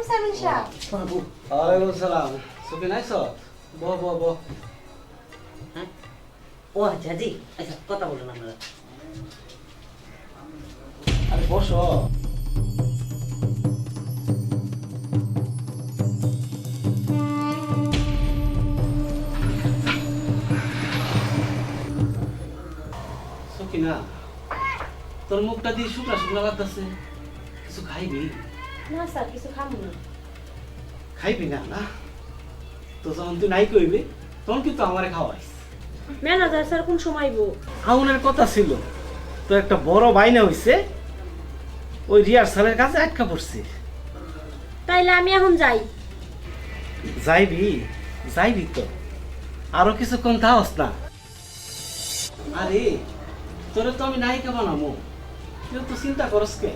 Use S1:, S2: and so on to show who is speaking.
S1: Chairman সাহেব।
S2: বাবু
S3: ওয়ালাইকুম আসসালাম। সুখী নাইছ? বহ বহ বহ।
S2: হ্যাঁ ও আচ্ছা জি আচ্ছা কথা বলুন আপনারা
S3: আরে বসো। সুখী না, তোর মুখটা দিয়ে শুকনা শুকনা লাগতেছে। কিছু খাইবি?
S1: না স্যার, কিছু খাবো না।
S3: খাইবি না না? তো যখন তুই নাই কইবি তখন কিন্তু আমারে খাওয়াইস।
S1: ম্যানেজার স্যার কোন সময় বউ?
S3: আউনের কথা ছিল, তো একটা বড় বাইনা হইছে, ওই রিহার্সালের কাছে আটকা পড়ছে।
S1: তাইলে আমি এখন যাই।
S3: যাইবি? যাইবি তো, আরো কিছুক্ষণ থাকস না। আরে তোরে তো আমি নায়িকা বানাবো, তুই তো চিন্তা করস কে?